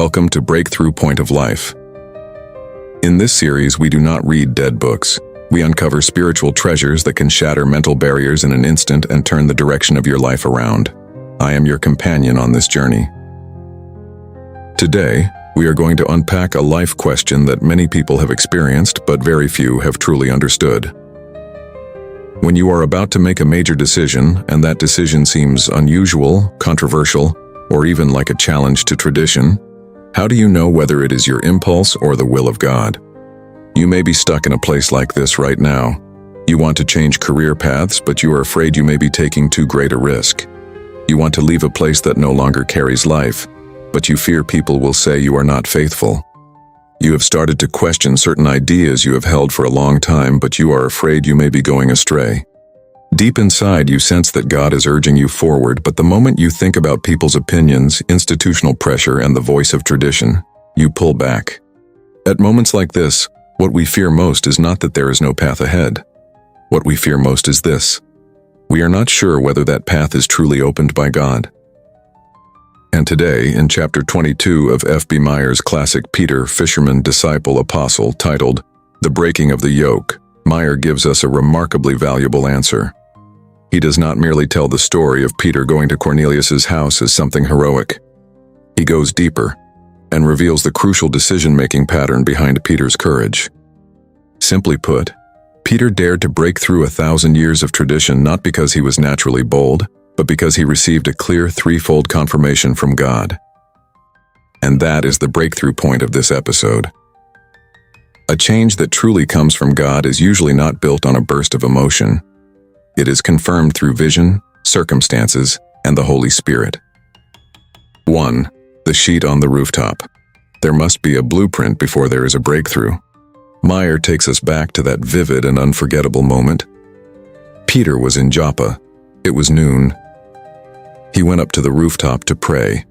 Welcome to Breakthrough Point of Life. In this series, we do not read dead books. We uncover spiritual treasures that can shatter mental barriers in an instant and turn the direction of your life around. I am your companion on this journey. Today, we are going to unpack a life question that many people have experienced, but very few have truly understood. When you are about to make a major decision, and that decision seems unusual, controversial, or even like a challenge to tradition, how do you know whether it is your impulse or the will of God? You may be stuck in a place like this right now. You want to change career paths, but you are afraid you may be taking too great a risk. You want to leave a place that no longer carries life, but you fear people will say you are not faithful. You have started to question certain ideas you have held for a long time, but you are afraid you may be going astray. Deep inside, you sense that God is urging you forward, but the moment you think about people's opinions, institutional pressure, and the voice of tradition, you pull back. At moments like this, what we fear most is not that there is no path ahead. What we fear most is this: we are not sure whether that path is truly opened by God. And today, in chapter 22 of F.B. Meyer's classic Peter, Fisherman, Disciple, Apostle, titled The Breaking of the Yoke, Meyer gives us a remarkably valuable answer. He does not merely tell the story of Peter going to Cornelius's house as something heroic. He goes deeper and reveals the crucial decision-making pattern behind Peter's courage. Simply put, Peter dared to break through 1,000 years of tradition not because he was naturally bold, but because he received a clear threefold confirmation from God. And that is the breakthrough point of this episode. A change that truly comes from God is usually not built on a burst of emotion. It is confirmed through vision, circumstances, and the Holy Spirit. 1. The sheet on the rooftop. There must be a blueprint before there is a breakthrough. Meyer takes us back to that vivid and unforgettable moment. Peter was in Joppa. It was noon. He went up to the rooftop to pray.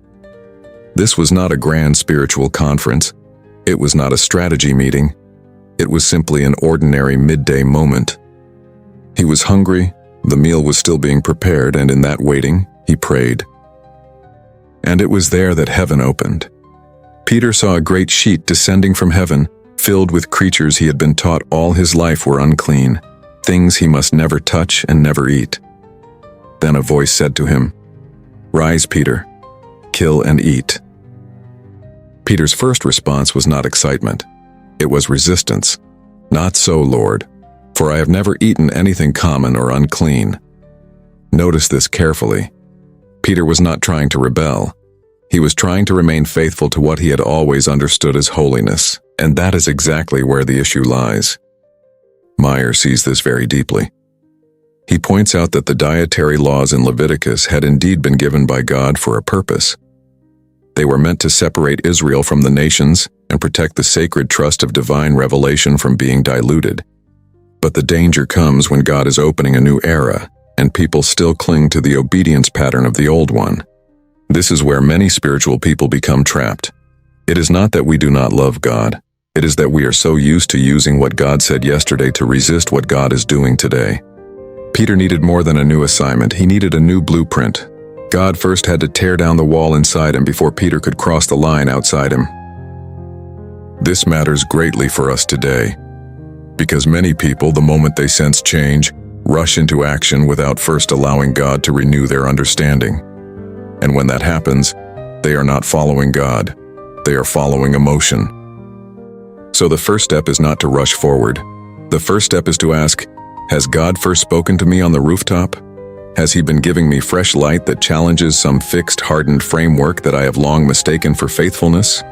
This was not a grand spiritual conference. It was not a strategy meeting. It was simply an ordinary midday moment. He was hungry, the meal was still being prepared, and in that waiting, he prayed. And it was there that heaven opened. Peter saw a great sheet descending from heaven, filled with creatures he had been taught all his life were unclean, things he must never touch and never eat. Then a voice said to him, "Rise, Peter, kill and eat." Peter's first response was not excitement. It was resistance. "Not so, Lord, for I have never eaten anything common or unclean." Notice this carefully. Peter was not trying to rebel. He was trying to remain faithful to what he had always understood as holiness, and that is exactly where the issue lies. Meyer sees this very deeply. He points out that the dietary laws in Leviticus had indeed been given by God for a purpose. They were meant to separate Israel from the nations and protect the sacred trust of divine revelation from being diluted. But the danger comes when God is opening a new era, and people still cling to the obedience pattern of the old one. This is where many spiritual people become trapped. It is not that we do not love God. It is that we are so used to using what God said yesterday to resist what God is doing today. Peter needed more than a new assignment. He needed a new blueprint. God first had to tear down the wall inside him before Peter could cross the line outside him. This matters greatly for us today, because many people, the moment they sense change, rush into action without first allowing God to renew their understanding. And when that happens, they are not following God. They are following emotion. So the first step is not to rush forward. The first step is to ask, has God first spoken to me on the rooftop? Has he been giving me fresh light that challenges some fixed, hardened framework that I have long mistaken for faithfulness?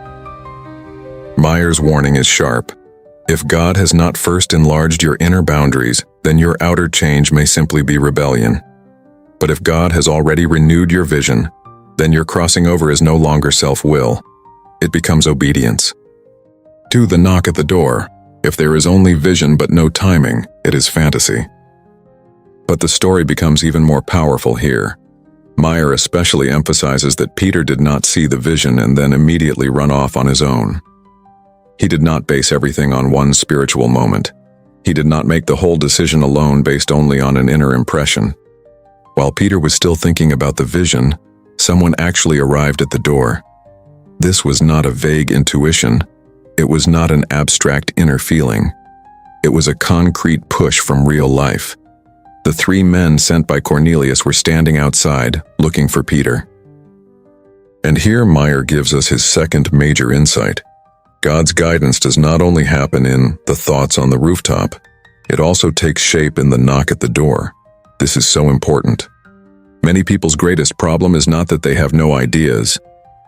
Meyer's warning is sharp. If God has not first enlarged your inner boundaries, then your outer change may simply be rebellion. But if God has already renewed your vision, then your crossing over is no longer self-will. It becomes obedience. To the knock at the door, if there is only vision but no timing, it is fantasy. But the story becomes even more powerful here. Meyer especially emphasizes that Peter did not see the vision and then immediately run off on his own. He did not base everything on one spiritual moment. He did not make the whole decision alone based only on an inner impression. While Peter was still thinking about the vision, someone actually arrived at the door. This was not a vague intuition. It was not an abstract inner feeling. It was a concrete push from real life. The 3 men sent by Cornelius were standing outside, looking for Peter. And here Meyer gives us his second major insight. God's guidance does not only happen in the thoughts on the rooftop, it also takes shape in the knock at the door. This is so important. Many people's greatest problem is not that they have no ideas.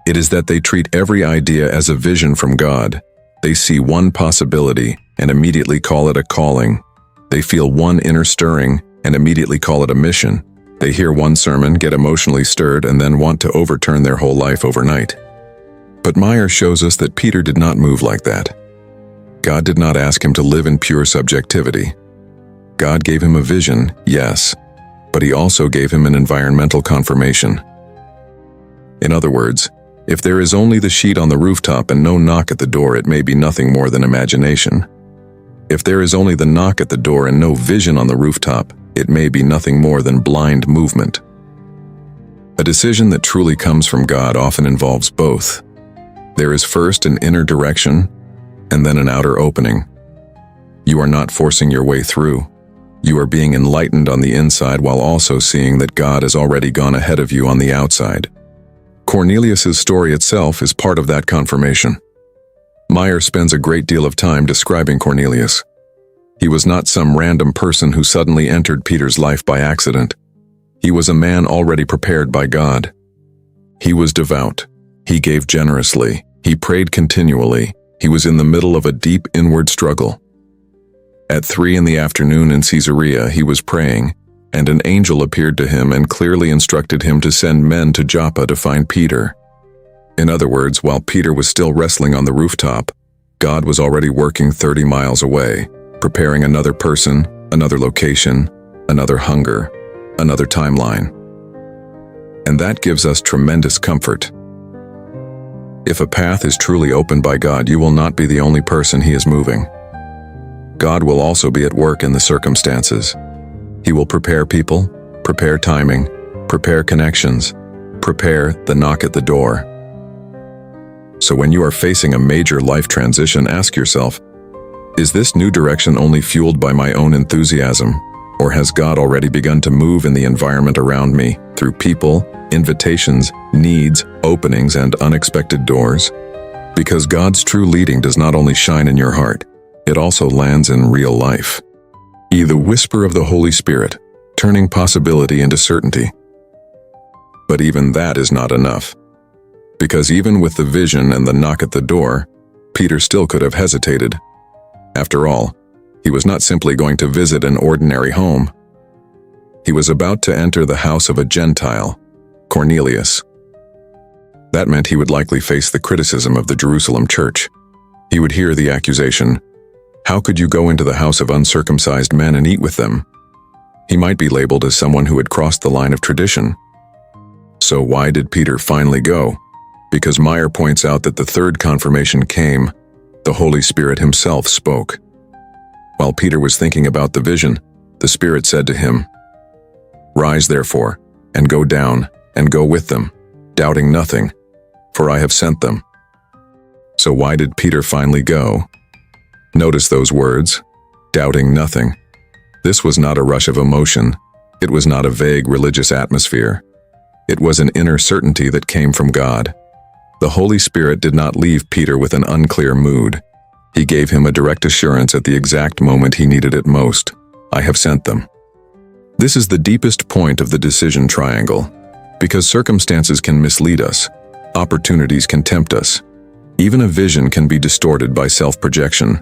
It is that they treat every idea as a vision from God. They see one possibility and immediately call it a calling. They feel one inner stirring and immediately call it a mission. They hear one sermon, get emotionally stirred, and then want to overturn their whole life overnight. But Meyer shows us that Peter did not move like that. God did not ask him to live in pure subjectivity. God gave him a vision, yes, but he also gave him an environmental confirmation. In other words, if there is only the sheet on the rooftop and no knock at the door, it may be nothing more than imagination. If there is only the knock at the door and no vision on the rooftop, it may be nothing more than blind movement. A decision that truly comes from God often involves both. There is first an inner direction, and then an outer opening. You are not forcing your way through. You are being enlightened on the inside while also seeing that God has already gone ahead of you on the outside. Cornelius's story itself is part of that confirmation. Meyer spends a great deal of time describing Cornelius. He was not some random person who suddenly entered Peter's life by accident. He was a man already prepared by God. He was devout. He gave generously. He prayed continually. He was in the middle of a deep inward struggle. At 3 p.m. in Caesarea, he was praying, and an angel appeared to him and clearly instructed him to send men to Joppa to find Peter. In other words, while Peter was still wrestling on the rooftop, God was already working 30 miles away, preparing another person, another location, another hunger, another timeline. And that gives us tremendous comfort. If a path is truly opened by God, you will not be the only person He is moving. God will also be at work in the circumstances. He will prepare people, prepare timing, prepare connections, prepare the knock at the door. So when you are facing a major life transition, ask yourself, is this new direction only fueled by my own enthusiasm, or has God already begun to move in the environment around me through people, invitations, needs, openings, and unexpected doors? Because God's true leading does not only shine in your heart, it also lands in real life. The whisper of the Holy Spirit, turning possibility into certainty. But even that is not enough. Because even with the vision and the knock at the door, Peter still could have hesitated. After all, he was not simply going to visit an ordinary home. He was about to enter the house of a Gentile, Cornelius. That meant he would likely face the criticism of the Jerusalem church. He would hear the accusation, "How could you go into the house of uncircumcised men and eat with them?" He might be labeled as someone who had crossed the line of tradition. So why did Peter finally go? Because Meyer points out that the third confirmation came. The Holy Spirit Himself spoke. While Peter was thinking about the vision, the Spirit said to him, "Rise therefore, and go down, and go with them, doubting nothing, for I have sent them." So why did Peter finally go? Notice those words, doubting nothing. This was not a rush of emotion. It was not a vague religious atmosphere. It was an inner certainty that came from God. The Holy Spirit did not leave Peter with an unclear mood. He gave him a direct assurance at the exact moment he needed it most. I have sent them. This is the deepest point of the decision triangle, because circumstances can mislead us. Opportunities can tempt us. Even a vision can be distorted by self-projection.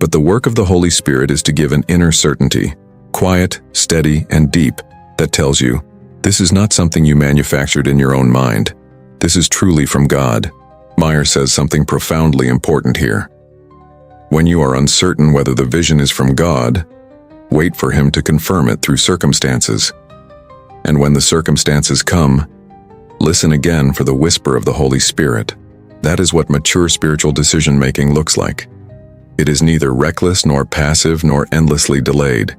But the work of the Holy Spirit is to give an inner certainty, quiet, steady, and deep, that tells you, this is not something you manufactured in your own mind. This is truly from God. Meyer says something profoundly important here. When you are uncertain whether the vision is from God, wait for Him to confirm it through circumstances. And when the circumstances come, listen again for the whisper of the Holy Spirit. That is what mature spiritual decision-making looks like. It is neither reckless nor passive nor endlessly delayed.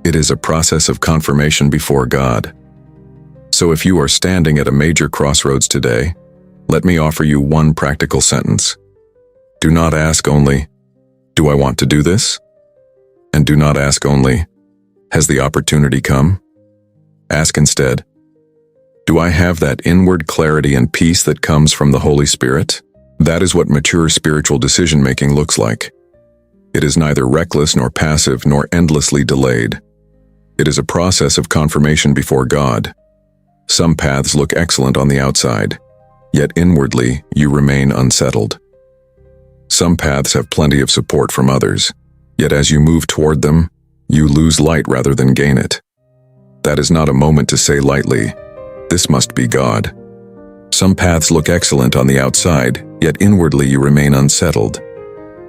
It is a process of confirmation before God. So if you are standing at a major crossroads today, Let me offer you one practical sentence. Do not ask only, "Do I want to do this?" And do not ask only, "Has the opportunity come?" Ask instead, "Do I have that inward clarity and peace that comes from the Holy Spirit?" That is what mature spiritual decision-making looks like. It is neither reckless nor passive nor endlessly delayed. It is a process of confirmation before God. Some paths look excellent on the outside, yet inwardly you remain unsettled. Some paths have plenty of support from others, yet as you move toward them, you lose light rather than gain it. That is not a moment to say lightly, "This must be God." Some paths look excellent on the outside, yet inwardly you remain unsettled.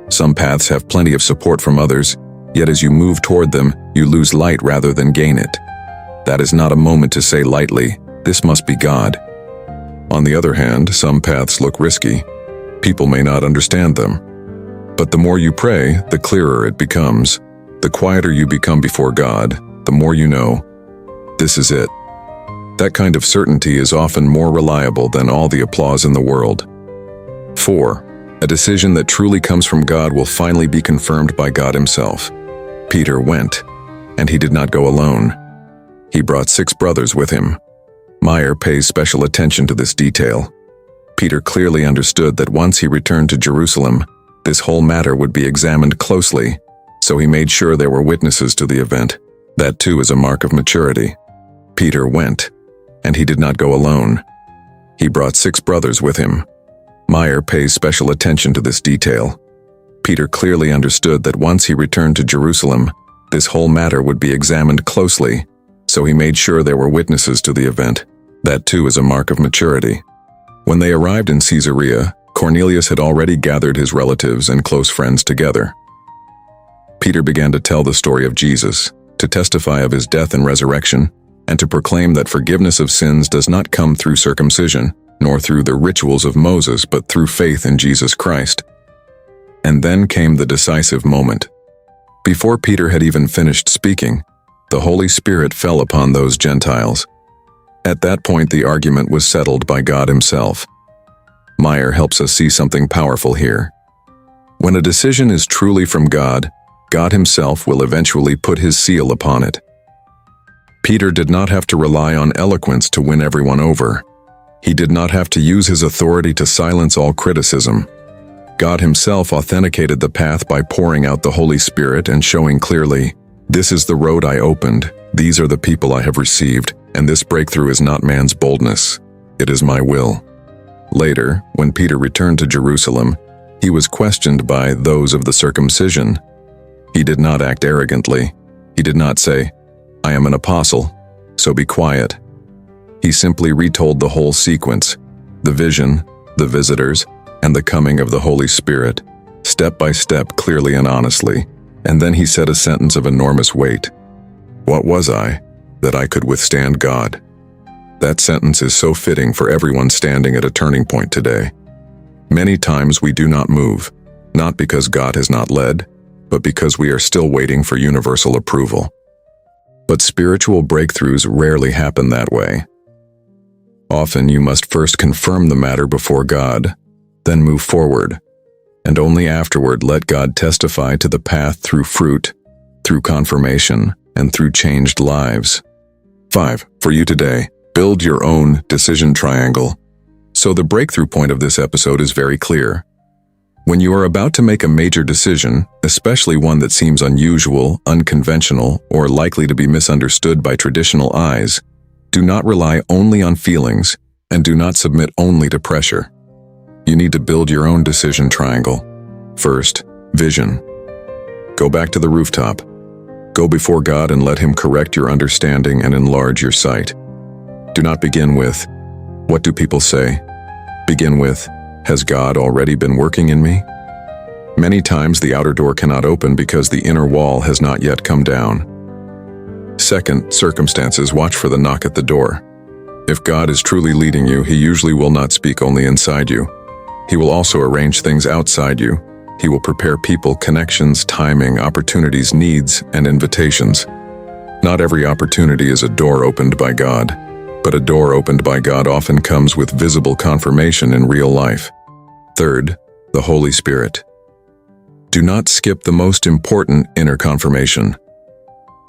Some paths have plenty of support from others, yet as you move toward them, you lose light rather than gain it. That is not a moment to say lightly, "This must be God." On the other hand, some paths look risky. People may not understand them. But the more you pray, the clearer it becomes. The quieter you become before God, the more you know, this is it. That kind of certainty is often more reliable than all the applause in the world. 4. A decision that truly comes from God will finally be confirmed by God Himself. Peter went, and he did not go alone. He brought 6 brothers with him. Meyer pays special attention to this detail. Peter clearly understood that once he returned to Jerusalem, this whole matter would be examined closely, so he made sure there were witnesses to the event. That too is a mark of maturity. Peter went, and he did not go alone. He brought 6 brothers with him. Meyer pays special attention to this detail. Peter clearly understood that once he returned to Jerusalem, this whole matter would be examined closely, so he made sure there were witnesses to the event. That too is a mark of maturity. When they arrived in Caesarea, Cornelius had already gathered his relatives and close friends together. Peter began to tell the story of Jesus, to testify of his death and resurrection, and to proclaim that forgiveness of sins does not come through circumcision, nor through the rituals of Moses, but through faith in Jesus Christ. And then came the decisive moment. Before Peter had even finished speaking, the Holy Spirit fell upon those Gentiles. At that point, the argument was settled by God Himself. Meyer helps us see something powerful here. When a decision is truly from God, God Himself will eventually put His seal upon it. Peter did not have to rely on eloquence to win everyone over. He did not have to use his authority to silence all criticism. God Himself authenticated the path by pouring out the Holy Spirit and showing clearly, "This is the road I opened, these are the people I have received, and this breakthrough is not man's boldness, it is my will." Later, when Peter returned to Jerusalem, he was questioned by those of the circumcision. He did not act arrogantly. He did not say, "I am an apostle, so be quiet." He simply retold the whole sequence, the vision, the visitors, and the coming of the Holy Spirit, step by step, clearly and honestly, and then he said a sentence of enormous weight. "What was I, that I could withstand God?" That sentence is so fitting for everyone standing at a turning point today. Many times we do not move, not because God has not led, but because we are still waiting for universal approval. But spiritual breakthroughs rarely happen that way. Often you must first confirm the matter before God, then move forward, and only afterward let God testify to the path through fruit, through confirmation, and through changed lives. 5. For you today, build your own decision triangle. So the breakthrough point of this episode is very clear. When you are about to make a major decision, especially one that seems unusual, unconventional, or likely to be misunderstood by traditional eyes, do not rely only on feelings, and do not submit only to pressure. You need to build your own decision triangle. First, vision. Go back to the rooftop. Go before God and let Him correct your understanding and enlarge your sight. Do not begin with, "What do people say?" Begin with, "Has God already been working in me?" Many times the outer door cannot open because the inner wall has not yet come down. Second, circumstances. Watch for the knock at the door. If God is truly leading you, He usually will not speak only inside you. He will also arrange things outside you. He will prepare people, connections, timing, opportunities, needs, and invitations. Not every opportunity is a door opened by God. but a door opened by God often comes with visible confirmation in real life. Third, the Holy Spirit. Do not skip the most important inner confirmation.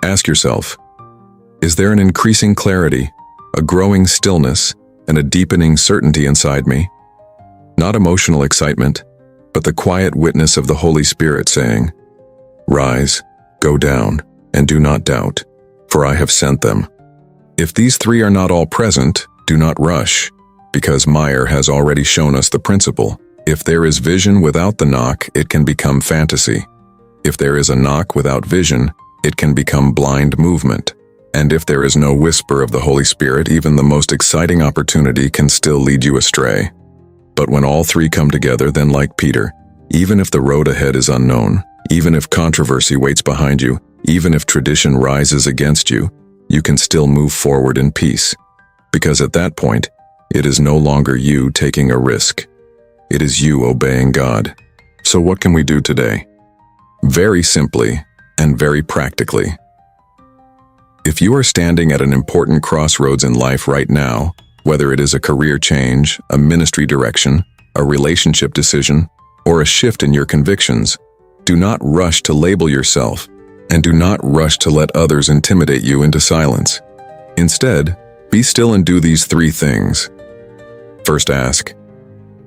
Ask yourself, is there an increasing clarity, a growing stillness, and a deepening certainty inside me? Not emotional excitement, but the quiet witness of the Holy Spirit saying, "Rise, go down, and do not doubt, for I have sent them." If these three are not all present, do not rush, because Meyer has already shown us the principle. If there is vision without the knock, it can become fantasy. If there is a knock without vision, it can become blind movement. And if there is no whisper of the Holy Spirit, even the most exciting opportunity can still lead you astray. But when all three come together, then like Peter, even if the road ahead is unknown, even if controversy waits behind you, even if tradition rises against you, you can still move forward in peace. Because at that point, it is no longer you taking a risk. It is you obeying God. So what can we do today? Very simply and very practically. If you are standing at an important crossroads in life right now, whether it is a career change, a ministry direction, a relationship decision, or a shift in your convictions, do not rush to label yourself, and do not rush to let others intimidate you into silence. Instead, be still and do these three things. First, ask,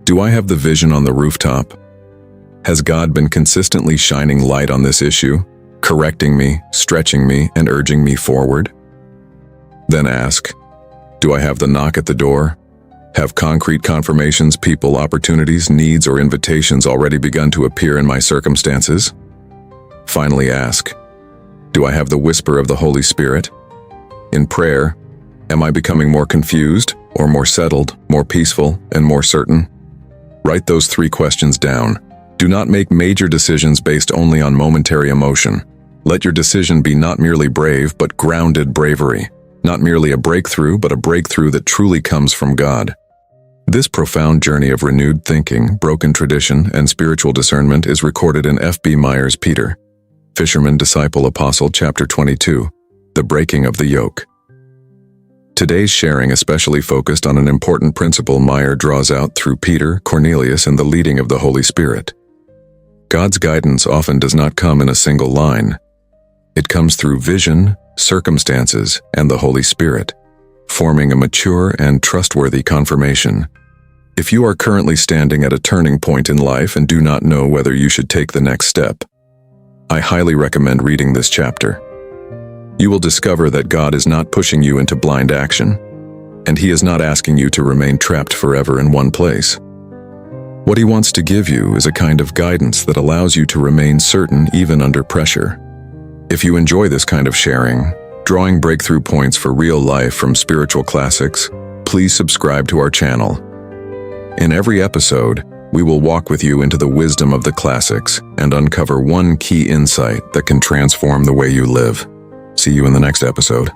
do I have the vision on the rooftop? Has God been consistently shining light on this issue, correcting me, stretching me, and urging me forward? Then ask, do I have the knock at the door? Have concrete confirmations, people, opportunities, needs, or invitations already begun to appear in my circumstances? Finally ask, do I have the whisper of the Holy Spirit? In prayer, am I becoming more confused, or more settled, more peaceful, and more certain? Write those three questions down. Do not make major decisions based only on momentary emotion. Let your decision be not merely brave, but grounded bravery. Not merely a breakthrough, but a breakthrough that truly comes from God. This profound journey of renewed thinking, broken tradition, and spiritual discernment is recorded in F.B. Meyer's Peter, Fisherman, Disciple, Apostle, Chapter 22, The Breaking of the Yoke. Today's sharing especially focused on an important principle Meyer draws out through Peter, Cornelius, and the leading of the Holy Spirit. God's guidance often does not come in a single line. It comes through vision, circumstances, and the Holy Spirit, forming a mature and trustworthy confirmation. If you are currently standing at a turning point in life and do not know whether you should take the next step, I highly recommend reading this chapter. You will discover that God is not pushing you into blind action, and He is not asking you to remain trapped forever in one place. What He wants to give you is a kind of guidance that allows you to remain certain even under pressure. If you enjoy this kind of sharing, drawing breakthrough points for real life from spiritual classics, please subscribe to our channel. In every episode, we will walk with you into the wisdom of the classics and uncover one key insight that can transform the way you live. See you in the next episode.